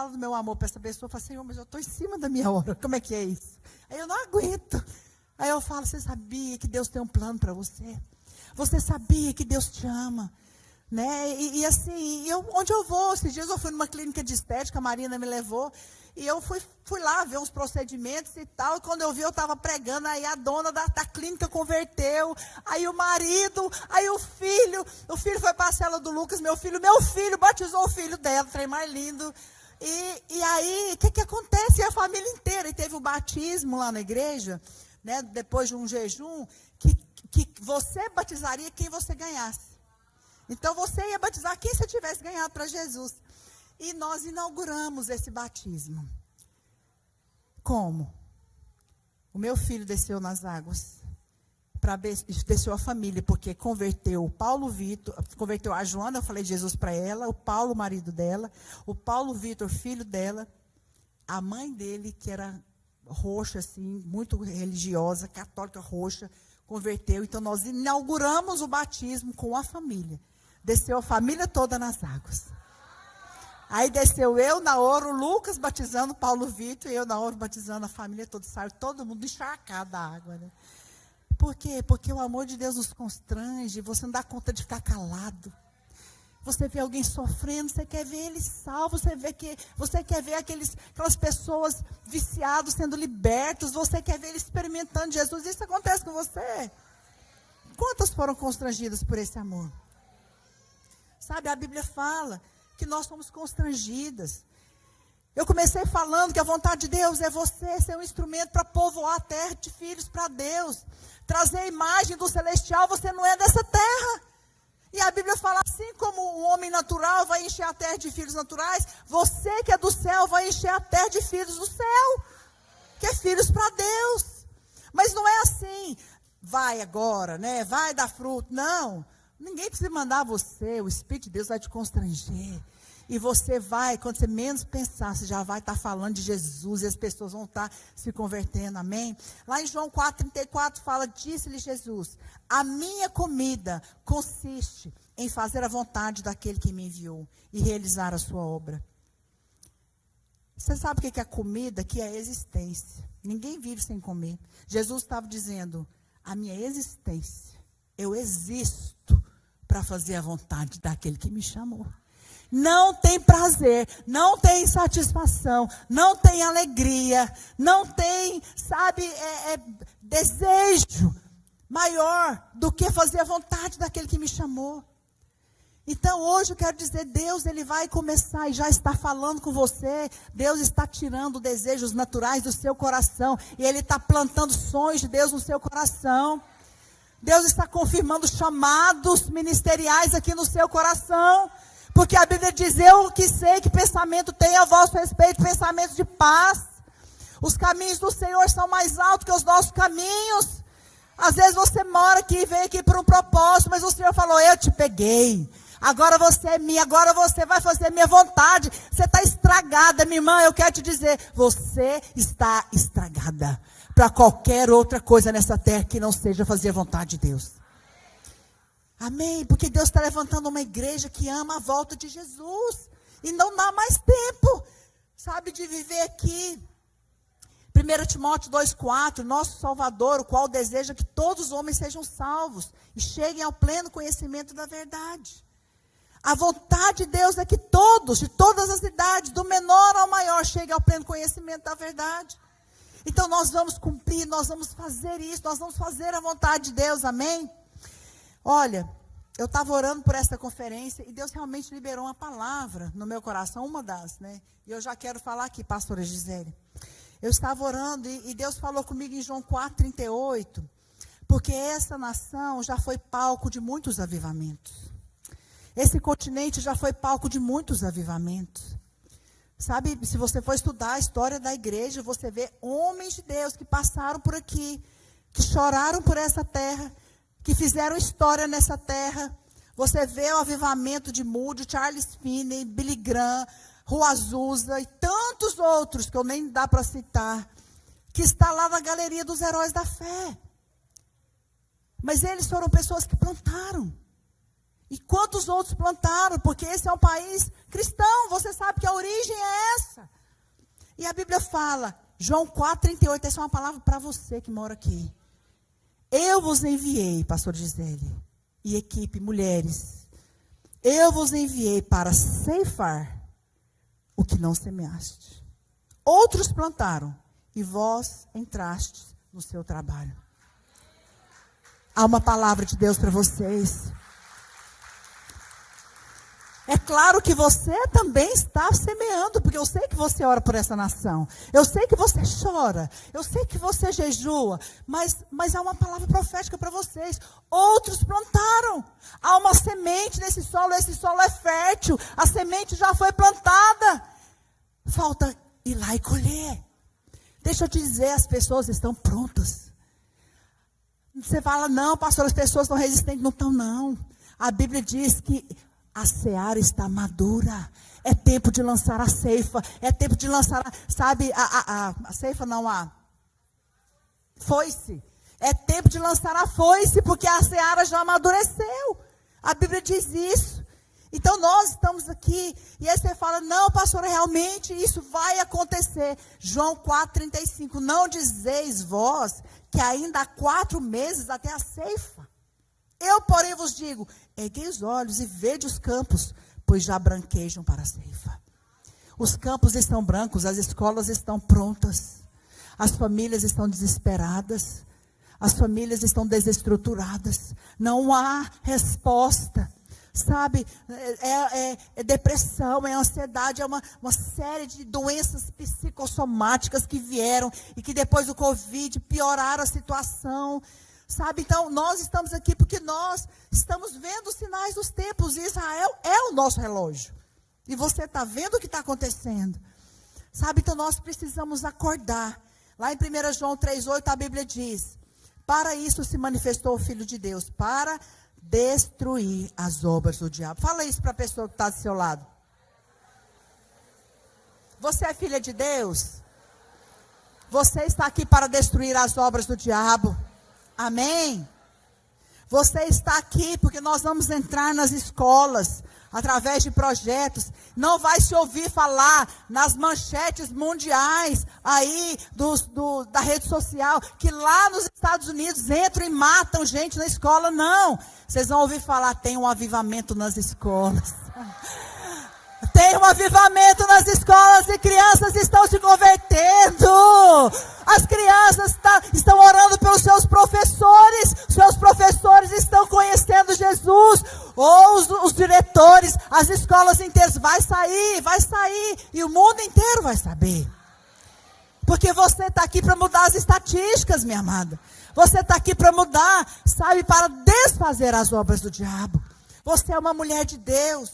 Speaker 1: do meu amor para essa pessoa. Eu falo, Senhor, mas eu estou em cima da minha hora. Como é que é isso? Aí eu não aguento. Aí eu falo, você sabia que Deus tem um plano para você? Você sabia que Deus te ama? Né? E assim, onde eu vou? Esses dias eu fui numa clínica de estética, a Marina me levou, e eu fui lá ver uns procedimentos e tal, e quando eu vi, eu estava pregando, aí a dona da clínica converteu, aí o marido, aí o filho foi para a cela do Lucas, meu filho batizou o filho dela, trem mais lindo. E aí, o que acontece? E a família inteira, e teve o batismo lá na igreja, né, depois de um jejum, que você batizaria quem você ganhasse. Então, você ia batizar quem você tivesse ganhado para Jesus. E nós inauguramos esse batismo. Como? O meu filho desceu nas águas. Desceu a família, porque converteu o Paulo Vitor, converteu a Joana, eu falei de Jesus para ela, o Paulo, marido dela, o Paulo Vitor, filho dela, a mãe dele, que era roxa, assim, muito religiosa, católica roxa, converteu. Então, nós inauguramos o batismo com a família. Desceu a família toda nas águas. Aí desceu eu, Naoro, o Lucas batizando, Paulo Vitor, e eu, Naoro, batizando a família toda. Saiu todo mundo encharcado da água. Né? Por quê? Porque o amor de Deus nos constrange, você não dá conta de ficar calado. Você vê alguém sofrendo, você quer ver ele salvo, você quer ver aquelas pessoas viciadas sendo libertos, você quer ver ele experimentando Jesus. Isso acontece com você. Quantas foram constrangidas por esse amor? Sabe, a Bíblia fala que nós somos constrangidas. Eu comecei falando que a vontade de Deus é você ser um instrumento para povoar a terra de filhos para Deus. Trazer a imagem do celestial, você não é dessa terra. E a Bíblia fala, assim como o homem natural vai encher a terra de filhos naturais, você que é do céu vai encher a terra de filhos do céu. Que é filhos para Deus. Mas não é assim, vai agora, né? Vai dar fruto. Não. Ninguém precisa mandar você, o Espírito de Deus vai te constranger. E você vai, quando você menos pensar, você já vai estar falando de Jesus e as pessoas vão estar se convertendo, amém? Lá em João 4,34 fala, disse-lhe Jesus, a minha comida consiste em fazer a vontade daquele que me enviou e realizar a sua obra. Você sabe o que é a comida? Que é a existência. Ninguém vive sem comer. Jesus estava dizendo, a minha existência, eu existo para fazer a vontade daquele que me chamou. Não tem prazer, não tem satisfação, não tem alegria, não tem, sabe, desejo maior do que fazer a vontade daquele que me chamou. Então hoje eu quero dizer, Deus ele vai começar e já está falando com você. Deus está tirando desejos naturais do seu coração e Ele está plantando sonhos de Deus no seu coração. Deus está confirmando chamados ministeriais aqui no seu coração. Porque a Bíblia diz, eu que sei que pensamento tem a vosso respeito, pensamento de paz. Os caminhos do Senhor são mais altos que os nossos caminhos. Às vezes você mora aqui e vem aqui por um propósito, mas o Senhor falou, eu te peguei. Agora você é minha, agora você vai fazer a minha vontade. Você está estragada, minha irmã, eu quero te dizer, você está estragada para qualquer outra coisa nessa terra que não seja fazer a vontade de Deus. Amém? Porque Deus está levantando uma igreja que ama a volta de Jesus. E não dá mais tempo, sabe, de viver aqui. 1 Timóteo 2,4, nosso Salvador, o qual deseja que todos os homens sejam salvos e cheguem ao pleno conhecimento da verdade. A vontade de Deus é que todos, de todas as idades, do menor ao maior, cheguem ao pleno conhecimento da verdade. Então nós vamos cumprir, nós vamos fazer isso, nós vamos fazer a vontade de Deus, amém? Olha, eu estava orando por essa conferência e Deus realmente liberou uma palavra no meu coração, uma das, né? E eu já quero falar aqui, pastora Gisele. Eu estava orando e Deus falou comigo em João 4:38, porque essa nação já foi palco de muitos avivamentos. Esse continente já foi palco de muitos avivamentos. Sabe, se você for estudar a história da igreja, você vê homens de Deus que passaram por aqui, que choraram por essa terra, que fizeram história nessa terra. Você vê o avivamento de Moody, Charles Finney, Billy Graham, Rua Azusa e tantos outros que eu nem dá para citar, que está lá na galeria dos heróis da fé. Mas eles foram pessoas que plantaram. E quantos outros plantaram? Porque esse é um país cristão. Você sabe que a origem é essa. E a Bíblia fala, João 4:38, essa é uma palavra para você que mora aqui. Eu vos enviei, pastor Gisele, e equipe, mulheres. Eu vos enviei para ceifar o que não semeaste. Outros plantaram, e vós entrastes no seu trabalho. Há uma palavra de Deus para vocês. É claro que você também está semeando, porque eu sei que você ora por essa nação. Eu sei que você chora. Eu sei que você jejua. Mas há uma palavra profética para vocês. Outros plantaram. Há uma semente nesse solo. Esse solo é fértil. A semente já foi plantada. Falta ir lá e colher. Deixa eu te dizer, as pessoas estão prontas. Você fala, não, pastor, as pessoas estão resistentes. Não estão, não. A Bíblia diz que a seara está madura. É tempo de lançar a ceifa. É tempo de lançar, a ceifa não, a foice. É tempo de lançar a foice, porque a seara já amadureceu. A Bíblia diz isso. Então nós estamos aqui, e aí você fala, não, pastor, realmente isso vai acontecer. João 4:35, não dizeis vós que ainda há 4 meses até a ceifa? Eu, porém, vos digo, erguei os olhos e vede os campos, pois já branquejam para a ceifa. Os campos estão brancos, as escolas estão prontas, as famílias estão desesperadas, as famílias estão desestruturadas, não há resposta. Sabe, é depressão, é ansiedade, é uma série de doenças psicossomáticas que vieram e que depois do Covid pioraram a situação. Sabe, então nós estamos aqui porque nós estamos vendo os sinais dos tempos. Israel é o nosso relógio. E você está vendo o que está acontecendo. Sabe, então nós precisamos acordar. Lá em 1 João 3:8 a Bíblia diz, para isso se manifestou o Filho de Deus, para destruir as obras do diabo. Fala isso para a pessoa que está do seu lado. Você é filha de Deus? Você está aqui para destruir as obras do diabo. Amém? Você está aqui porque nós vamos entrar nas escolas, através de projetos. Não vai se ouvir falar nas manchetes mundiais aí da rede social, que lá nos Estados Unidos entram e matam gente na escola. Não. Vocês vão ouvir falar, tem um avivamento nas escolas. Tem um avivamento nas escolas e crianças estão se convertendo. As crianças estão orando pelos seus professores. Seus professores estão conhecendo Jesus. Ou os diretores, as escolas inteiras. Vai sair. E o mundo inteiro vai saber. Porque você está aqui para mudar as estatísticas, minha amada. Você está aqui para mudar, sabe, para desfazer as obras do diabo. Você é uma mulher de Deus.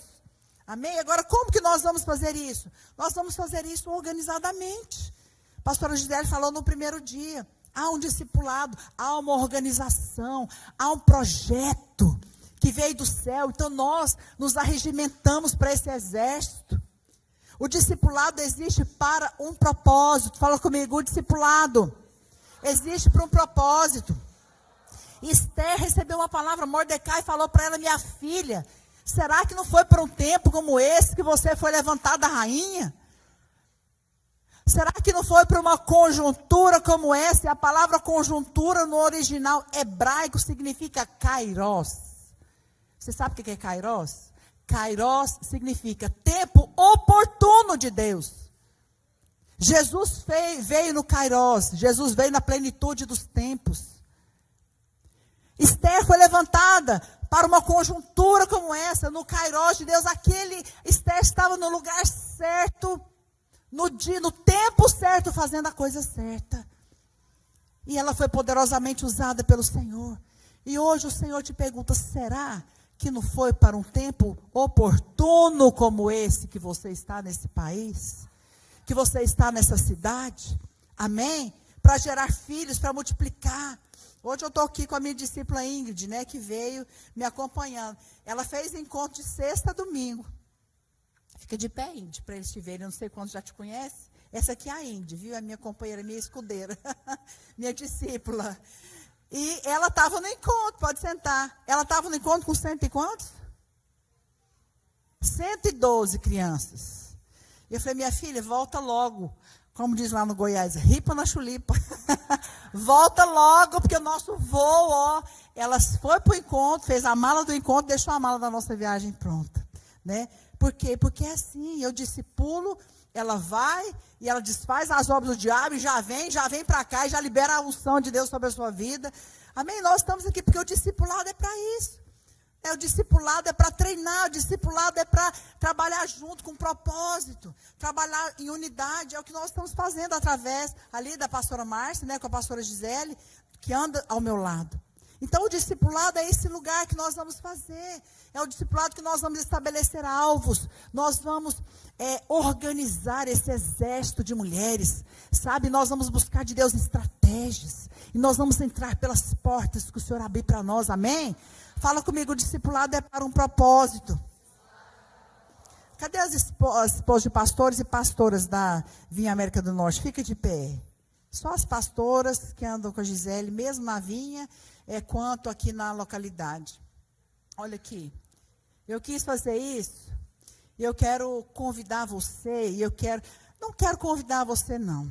Speaker 1: Amém? Agora, como que nós vamos fazer isso? Nós vamos fazer isso organizadamente. A pastora Gisele falou no primeiro dia. Há um discipulado, há uma organização, há um projeto que veio do céu. Então, nós nos arregimentamos para esse exército. O discipulado existe para um propósito. Fala comigo, o discipulado existe para um propósito. Esther recebeu uma palavra, Mordecai falou para ela, minha filha, será que não foi por um tempo como esse que você foi levantada rainha? Será que não foi por uma conjuntura como essa? E a palavra conjuntura no original hebraico significa kairos. Você sabe o que é kairos? Kairos significa tempo oportuno de Deus. Jesus veio no Kairos, Jesus veio na plenitude dos tempos. Esther foi levantada para uma conjuntura como essa, no Kairos de Deus. Esther estava no lugar certo, no tempo certo, fazendo a coisa certa. E ela foi poderosamente usada pelo Senhor. E hoje o Senhor te pergunta, será que não foi para um tempo oportuno como esse que você está nesse país? Que você está nessa cidade? Amém? Para gerar filhos, para multiplicar. Hoje eu estou aqui com a minha discípula Ingrid, né, que veio me acompanhando. Ela fez encontro de sexta a domingo. Fica de pé, Ingrid, para eles te verem. Eu não sei quantos já te conhecem. Essa aqui é a Ingrid, viu? É minha companheira, minha escudeira. Minha discípula. E ela estava no encontro, pode sentar. Ela estava no encontro com cento e quantos? 112 crianças. E eu falei, minha filha, volta logo. Como diz lá no Goiás, ripa na chulipa. Volta logo, porque o nosso voo, ó, ela foi para o encontro, fez a mala do encontro, deixou a mala da nossa viagem pronta. Né? Por quê? Porque é assim, eu discipulo, ela vai e ela desfaz as obras do diabo e já vem para cá e já libera a unção de Deus sobre a sua vida. Amém? Nós estamos aqui porque o discipulado é para isso. O discipulado é para treinar, o discipulado é para trabalhar junto com propósito, trabalhar em unidade, é o que nós estamos fazendo através ali da pastora Márcia, né, com a pastora Gisele, que anda ao meu lado. Então o discipulado é esse lugar que nós vamos fazer, é o discipulado que nós vamos estabelecer alvos, nós vamos organizar esse exército de mulheres, sabe, nós vamos buscar de Deus estratégias, e nós vamos entrar pelas portas que o Senhor abrir para nós, amém? Fala comigo, o discipulado é para um propósito. Cadê as esposas de pastores e pastoras da Vinha América do Norte? Fica de pé. Só as pastoras que andam com a Gisele, mesmo na Vinha, quanto aqui na localidade. Olha aqui. Eu quis fazer isso. E eu quero convidar você. Não quero convidar você, não.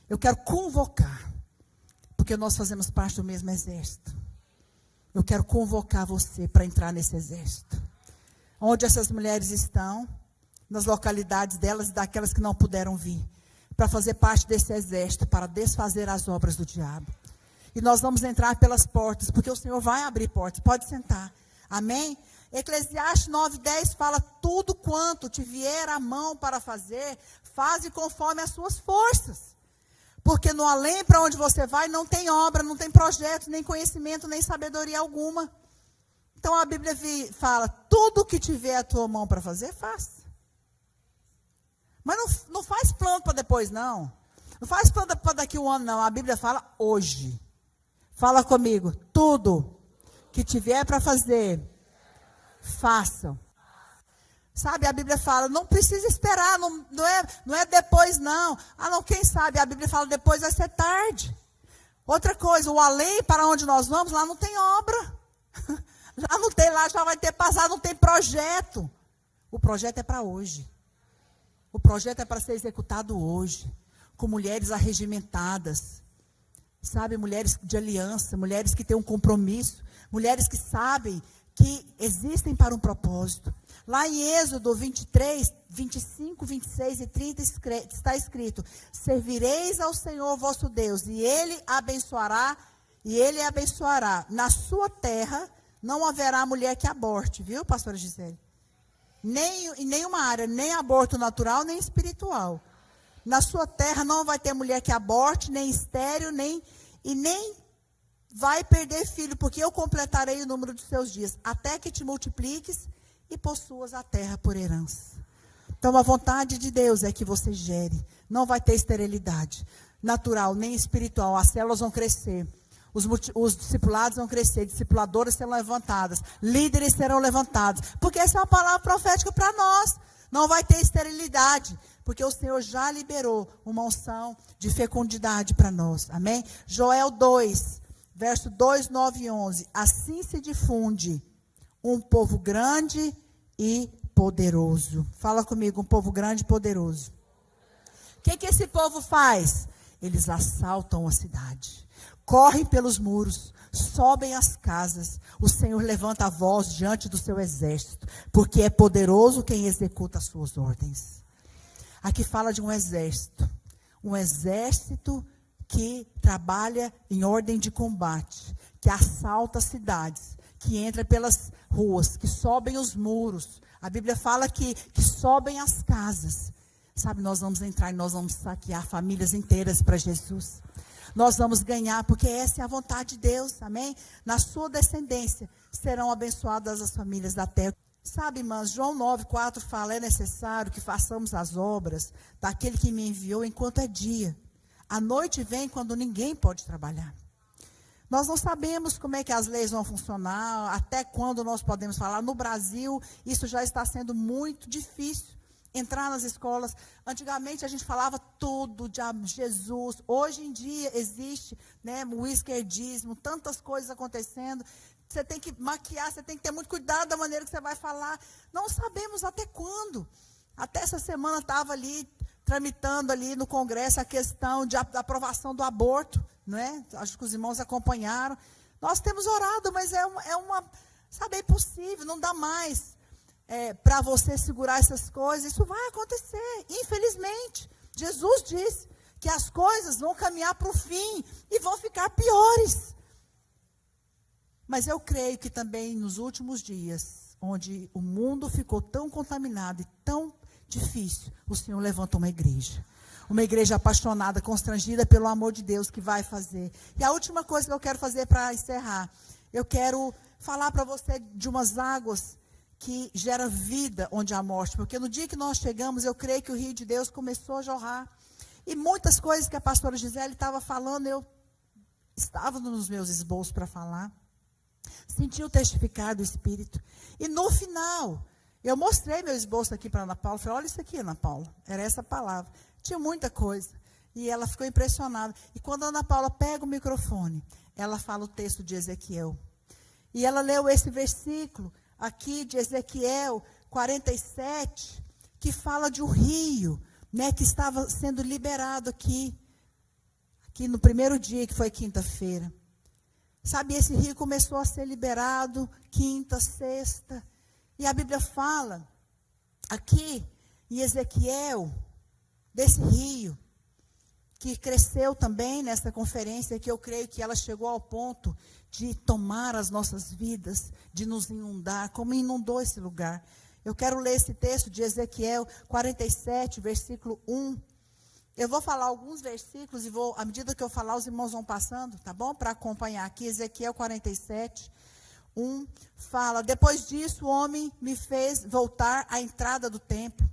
Speaker 1: Eu quero convocar. Porque nós fazemos parte do mesmo exército. Eu quero convocar você para entrar nesse exército. Onde essas mulheres estão, nas localidades delas e daquelas que não puderam vir, para fazer parte desse exército, para desfazer as obras do diabo. E nós vamos entrar pelas portas, porque o Senhor vai abrir portas. Pode sentar. Amém? Eclesiastes 9:10 fala, tudo quanto te vier à mão para fazer, faze conforme as suas forças. Porque no além para onde você vai, não tem obra, não tem projeto, nem conhecimento, nem sabedoria alguma. Então a Bíblia fala, tudo que tiver a tua mão para fazer, faça. Mas não faz plano para depois, não. Não faz plano para daqui um ano, não. A Bíblia fala hoje. Fala comigo, tudo que tiver para fazer, façam. Sabe, a Bíblia fala, não precisa esperar, não é depois não. Não, quem sabe, a Bíblia fala, depois vai ser tarde. Outra coisa, o além para onde nós vamos, lá não tem obra. Já não tem lá, já vai ter passado, não tem projeto. O projeto é para hoje. O projeto é para ser executado hoje. Com mulheres arregimentadas. Sabe, mulheres de aliança, mulheres que têm um compromisso. Mulheres que sabem que existem para um propósito. Lá em Êxodo 23, 25, 26 e 30 está escrito, servireis ao Senhor vosso Deus, e Ele abençoará, na sua terra não haverá mulher que aborte, viu, pastora Gisele? Em nenhuma área, nem aborto natural, nem espiritual. Na sua terra não vai ter mulher que aborte, nem estéril, nem vai perder filho, porque eu completarei o número dos seus dias, até que te multipliques e possuas a terra por herança. Então a vontade de Deus é que você gere. Não vai ter esterilidade natural, nem espiritual. As células vão crescer. Os discipulados vão crescer. Discipuladoras serão levantadas. Líderes serão levantados. Porque essa é uma palavra profética para nós. Não vai ter esterilidade. Porque o Senhor já liberou uma unção de fecundidade para nós. Amém? Joel 2, verso 2, 9 e 11. Assim se difunde um povo grande e poderoso. Fala comigo, um povo grande e poderoso. O que esse povo faz? Eles assaltam a cidade, correm pelos muros, sobem as casas. O Senhor levanta a voz diante do seu exército, porque é poderoso quem executa as suas ordens. Aqui fala de um exército. Um exército que trabalha em ordem de combate, que assalta as cidades, que entra pelas ruas, que sobem os muros. A Bíblia fala que sobem as casas. Sabe, nós vamos entrar e nós vamos saquear famílias inteiras para Jesus. Nós vamos ganhar, porque essa é a vontade de Deus, amém? Na sua descendência serão abençoadas as famílias da terra. Sabe, irmãs, João 9,4 fala, é necessário que façamos as obras daquele que me enviou enquanto é dia. A noite vem quando ninguém pode trabalhar. Nós não sabemos como é que as leis vão funcionar, até quando nós podemos falar. No Brasil, isso já está sendo muito difícil. Entrar nas escolas. Antigamente a gente falava tudo de Jesus. Hoje em dia existe, né, o esquerdismo, tantas coisas acontecendo. Você tem que maquiar, você tem que ter muito cuidado da maneira que você vai falar. Não sabemos até quando. Até essa semana estava ali, tramitando ali no Congresso a questão da aprovação do aborto, não é? Acho que os irmãos acompanharam. Nós temos orado, mas sabe, é impossível, não dá mais. Para você segurar essas coisas, isso vai acontecer, infelizmente. Jesus disse que as coisas vão caminhar para o fim e vão ficar piores. Mas eu creio que também nos últimos dias, onde o mundo ficou tão contaminado e tão difícil, o Senhor levanta uma igreja apaixonada, constrangida pelo amor de Deus, que vai fazer. E a última coisa que eu quero fazer para encerrar, eu quero falar para você de umas águas que gera vida onde há morte, porque no dia que nós chegamos, eu creio que o rio de Deus começou a jorrar, e muitas coisas que a pastora Gisele estava falando, eu estava nos meus esboços para falar, senti o testificar do Espírito, e no final, eu mostrei meu esboço aqui para Ana Paula, falei, olha isso aqui, Ana Paula, era essa palavra, tinha muita coisa, e ela ficou impressionada, e quando a Ana Paula pega o microfone, ela fala o texto de Ezequiel, e ela leu esse versículo, aqui de Ezequiel 47, que fala de um rio, né, que estava sendo liberado aqui no primeiro dia, que foi quinta-feira. Sabe, esse rio começou a ser liberado quinta, sexta, e a Bíblia fala aqui em Ezequiel, desse rio, que cresceu também nessa conferência, que eu creio que ela chegou ao ponto de tomar as nossas vidas, de nos inundar, como inundou esse lugar. Eu quero ler esse texto de Ezequiel 47, versículo 1. Eu vou falar alguns versículos e à medida que eu falar, os irmãos vão passando, tá bom? Para acompanhar aqui, Ezequiel 47, 1, fala, depois disso o homem me fez voltar à entrada do templo,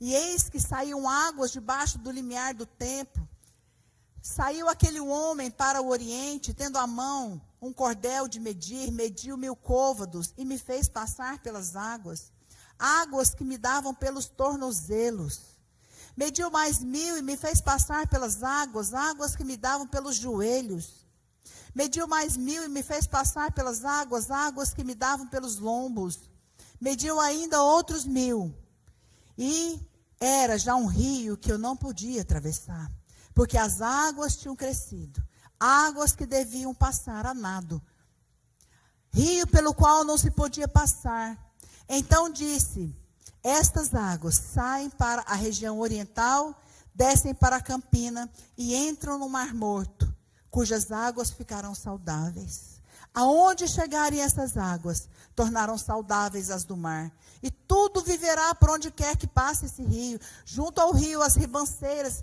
Speaker 1: e eis que saíam águas debaixo do limiar do templo. Saiu aquele homem para o oriente, tendo à mão um cordel de medir, mediu 1000 côvados e me fez passar pelas águas, águas que me davam pelos tornozelos. Mediu mais 1000 e me fez passar pelas águas, águas que me davam pelos joelhos. Mediu mais 1000 e me fez passar pelas águas, águas que me davam pelos lombos. Mediu ainda outros 1000. E era já um rio que eu não podia atravessar, porque as águas tinham crescido, águas que deviam passar a nado, rio pelo qual não se podia passar. Então disse, estas águas saem para a região oriental, descem para a campina e entram no Mar Morto, cujas águas ficarão saudáveis. Aonde chegarem essas águas, tornaram saudáveis as do mar. E tudo viverá por onde quer que passe esse rio. Junto ao rio, as ribanceiras,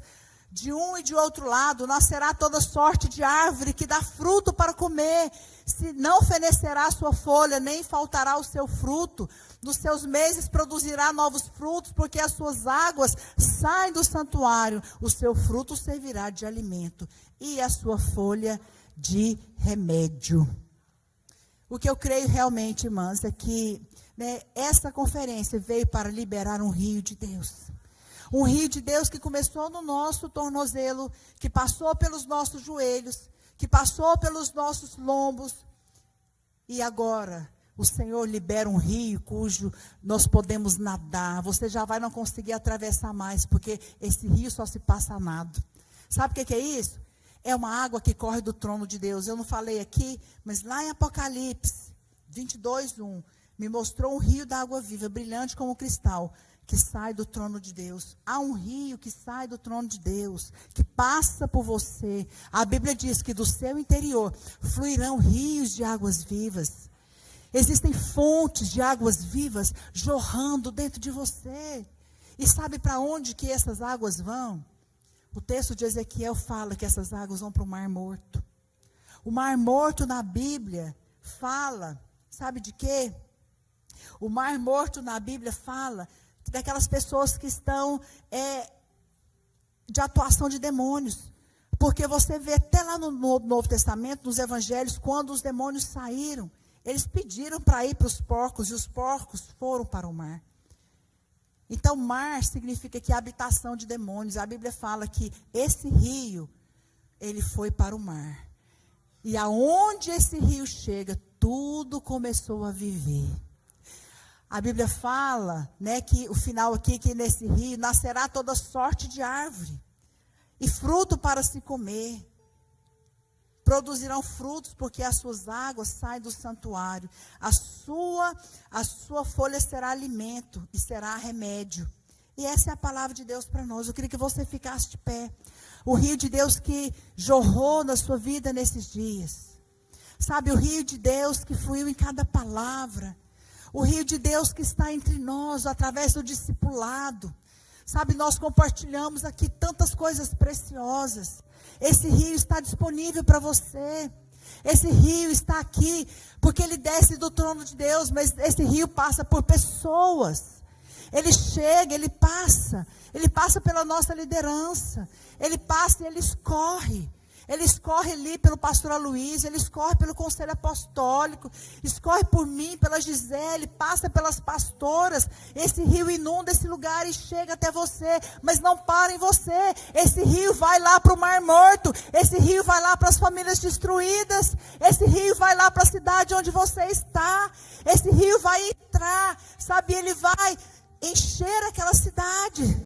Speaker 1: de um e de outro lado, nascerá toda sorte de árvore que dá fruto para comer. Se não fenecerá a sua folha, nem faltará o seu fruto. Nos seus meses produzirá novos frutos, porque as suas águas saem do santuário. O seu fruto servirá de alimento, e a sua folha de remédio. O que eu creio realmente, irmãs, é que essa conferência veio para liberar um rio de Deus. Um rio de Deus que começou no nosso tornozelo, que passou pelos nossos joelhos, que passou pelos nossos lombos. E agora, o Senhor libera um rio cujo nós podemos nadar. Você já vai não conseguir atravessar mais, porque esse rio só se passa a nado. Sabe o que é isso? É uma água que corre do trono de Deus. Eu não falei aqui, mas lá em Apocalipse 22, 1, me mostrou um rio da água viva, brilhante como cristal, que sai do trono de Deus. Há um rio que sai do trono de Deus, que passa por você. A Bíblia diz que do seu interior fluirão rios de águas vivas. Existem fontes de águas vivas jorrando dentro de você. E sabe para onde que essas águas vão? O texto de Ezequiel fala que essas águas vão para o Mar Morto. O Mar Morto na Bíblia fala, sabe de quê? O Mar Morto na Bíblia fala daquelas pessoas que estão de atuação de demônios. Porque você vê até lá no Novo Testamento, nos Evangelhos, quando os demônios saíram, eles pediram para ir para os porcos, e os porcos foram para o mar. Então, mar significa que é habitação de demônios. A Bíblia fala que esse rio, ele foi para o mar. E aonde esse rio chega, tudo começou a viver. A Bíblia fala, né, que o final aqui, que nesse rio nascerá toda sorte de árvore. E fruto para se comer. Produzirão frutos, porque as suas águas saem do santuário. A sua folha será alimento e será remédio. E essa é a palavra de Deus para nós. Eu queria que você ficasse de pé. O rio de Deus que jorrou na sua vida nesses dias. Sabe, o rio de Deus que fluiu em cada palavra. O rio de Deus que está entre nós, através do discipulado. Sabe, nós compartilhamos aqui tantas coisas preciosas. Esse rio está disponível para você. Esse rio está aqui, porque ele desce do trono de Deus, mas esse rio passa por pessoas. Ele chega, ele passa pela nossa liderança. Ele passa e ele escorre. Ele escorre ali pelo pastor Aloysio, ele escorre pelo conselho apostólico, escorre por mim, pela Gisele, passa pelas pastoras. Esse rio inunda esse lugar e chega até você, mas não para em você. Esse rio vai lá para o Mar Morto, esse rio vai lá para as famílias destruídas, esse rio vai lá para a cidade onde você está, esse rio vai entrar, sabe, ele vai encher aquela cidade.